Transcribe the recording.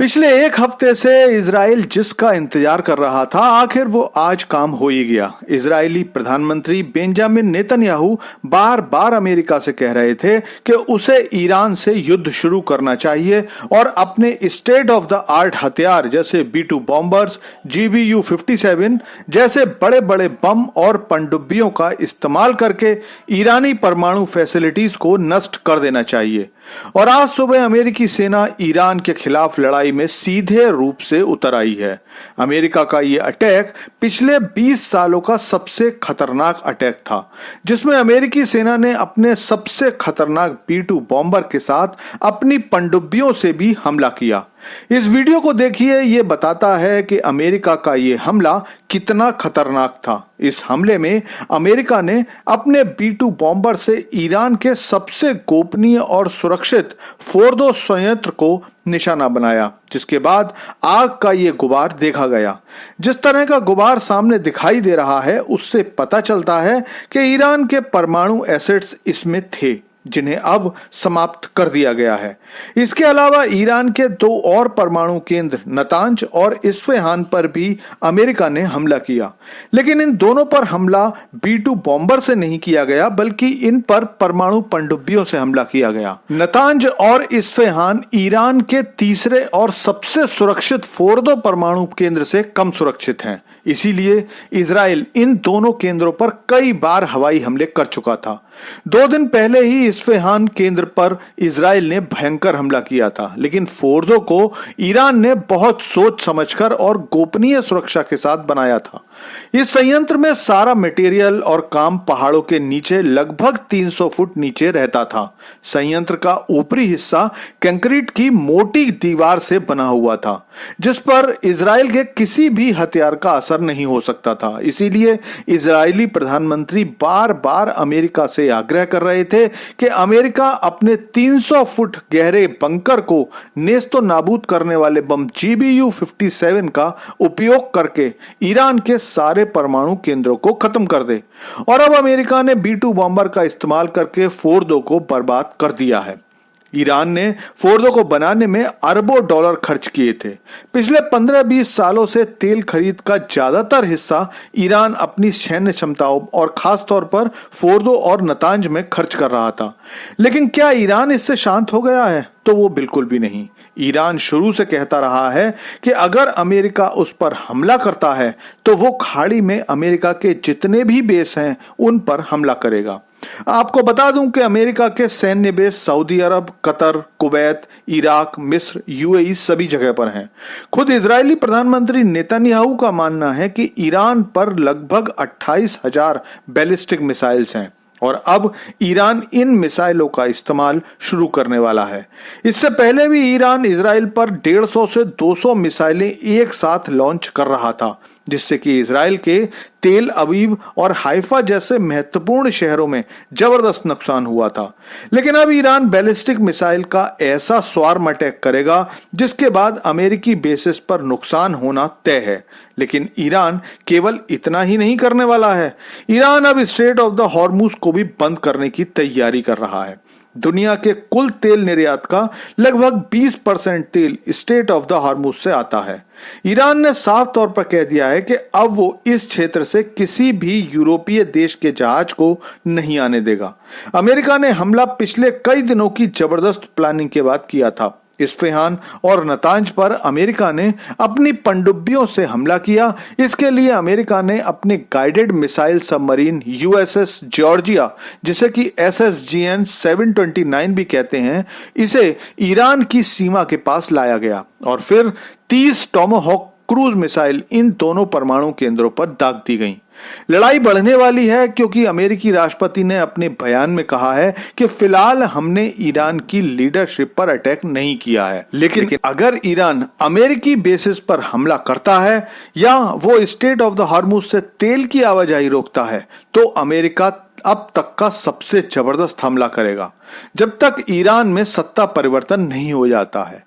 पिछले एक हफ्ते से इजराइल जिसका इंतजार कर रहा था आखिर वो आज काम हो ही गया। इजरायली प्रधानमंत्री बेंजामिन नेतन्याहू बार बार अमेरिका से कह रहे थे कि उसे ईरान से युद्ध शुरू करना चाहिए और अपने स्टेट ऑफ द आर्ट हथियार जैसे B-2 बॉम्बर्स, GBU-57 जैसे बड़े बड़े बम और पनडुब्बियों का इस्तेमाल करके ईरानी परमाणु फैसिलिटीज को नष्ट कर देना चाहिए। और आज सुबह अमेरिकी सेना ईरान के खिलाफ लड़ाई में सीधे रूप से उतर आई है। अमेरिका का ये अटैक पिछले 20 सालों का सबसे खतरनाक अटैक था, जिसमें अमेरिकी सेना ने अपने सबसे खतरनाक B-2 बॉम्बर के साथ अपनी पनडुब्बियों से भी हमला किया। इस वीडियो को देखिए, ये बताता है कि अमेरिका का ये हमला कितना खतरनाक था। इस हमले में अमेरिका ने अपने B-2 बॉम्बर से ईरान के सबसे गोपनीय और सुरक्षित फोर्दो संयंत्र को निशाना बनाया, जिसके बाद आग का ये गुबार देखा गया। जिस तरह का गुबार सामने दिखाई दे रहा है उससे पता चलता है कि ईरान के परमाणु एसेट्स इसमें थे, जिन्हें अब समाप्त कर दिया गया है। इसके अलावा ईरान के 2 और परमाणु केंद्र नतांज और इस्फहान पर भी अमेरिका ने हमला किया, लेकिन इन दोनों पर हमला B-2 बॉम्बर से नहीं किया गया, बल्कि इन पर परमाणु पनडुब्बियों से हमला किया गया। नतांज और इस्फहान ईरान के तीसरे और सबसे सुरक्षित फोर्दो परमाणु केंद्र से कम सुरक्षित हैं, इसीलिए इजराइल इन दोनों केंद्रों पर कई बार हवाई हमले कर चुका था। 2 दिन पहले ही इस्फहान केंद्र पर इजराइल ने भयंकर हमला किया था, लेकिन फोर्दो को ईरान ने बहुत सोच समझकर और गोपनीय सुरक्षा के साथ बनाया था। इस संयंत्र में सारा मटेरियल और काम पहाड़ों के नीचे लगभग 300 फुट नीचे रहता था। संयंत्र का ऊपरी हिस्सा कंक्रीट की मोटी दीवार से बना हुआ था, जिस पर इजराइल के किसी भी हथियार का असर नहीं हो सकता था। इसीलिए इजरायली प्रधानमंत्री बार बार अमेरिका से आग्रह कर रहे थे कि अमेरिका अपने 300 फुट गहरे बंकर को नेस्तो नाबूद करने वाले बम GBU-57 का उपयोग करके ईरान के सारे परमाणु केंद्रों को खत्म कर दे। और अब अमेरिका ने B-2 बॉम्बर का इस्तेमाल करके फोर्दो को बर्बाद कर दिया है। ईरान ने फोर्दो को बनाने में अरबों डॉलर खर्च किए थे। पिछले 15-20 सालों से तेल खरीद का ज्यादातर हिस्सा ईरान अपनी सैन्य क्षमताओं और खास तौर पर फोर्दो और नतांज में खर्च कर रहा था। लेकिन क्या ईरान इससे शांत हो गया है? तो वो बिल्कुल भी नहीं। ईरान शुरू से कहता रहा है कि अगर अमेरिका उस पर हमला करता है तो वो खाड़ी में अमेरिका के जितने भी बेस हैं उन पर हमला करेगा। आपको बता दूं कि अमेरिका के सैन्य बेस सऊदी अरब, कतर, कुवैत, इराक, मिस्र, UAE सभी जगह पर हैं। खुद इजरायली प्रधानमंत्री नेतन्याहू का मानना है कि ईरान पर लगभग 28,000 बैलिस्टिक मिसाइल्स हैं और अब ईरान इन मिसाइलों का इस्तेमाल शुरू करने वाला है। इससे पहले भी ईरान इजराइल पर 150 से 200 मिसाइलें एक साथ लॉन्च कर रहा था, जिससे कि इजराइल के तेल अवीव और हाइफा जैसे महत्वपूर्ण शहरों में जबरदस्त नुकसान हुआ था। लेकिन अब ईरान बैलिस्टिक मिसाइल का ऐसा स्वार्म अटैक करेगा जिसके बाद अमेरिकी बेसिस पर नुकसान होना तय है। लेकिन ईरान केवल इतना ही नहीं करने वाला है। ईरान अब स्ट्रेट ऑफ द हॉर्मुज को भी बंद करने की तैयारी कर रहा है। दुनिया के कुल तेल निर्यात का लगभग 20% तेल स्ट्रेट ऑफ द हॉर्मुज से आता है। ईरान ने साफ तौर पर कह दिया है कि अब वो इस क्षेत्र से किसी भी यूरोपीय देश के जहाज को नहीं आने देगा। अमेरिका ने हमला पिछले कई दिनों की जबरदस्त प्लानिंग के बाद किया था। इस्फहान और नतांज पर अमेरिका ने अपनी पनडुब्बियों से हमला किया। इसके लिए अमेरिका ने अपने guided missile submarine USS Georgia, जिसे कि SSGN 729 भी कहते हैं, इसे ईरान की सीमा के पास लाया गया और फिर 30 टॉमाहॉक क्रूज मिसाइल इन दोनों परमाणु केंद्रों पर दाग दी गई। लड़ाई बढ़ने वाली है क्योंकि अमेरिकी राष्ट्रपति ने अपने बयान में कहा है कि फिलहाल हमने ईरान की लीडरशिप पर अटैक नहीं किया है, लेकिन अगर ईरान अमेरिकी बेसिस पर हमला करता है या वो स्ट्रेट ऑफ द हॉर्मुज से तेल की आवाजाही रोकता है तो अमेरिका अब तक का सबसे जबरदस्त हमला करेगा, जब तक ईरान में सत्ता परिवर्तन नहीं हो जाता है।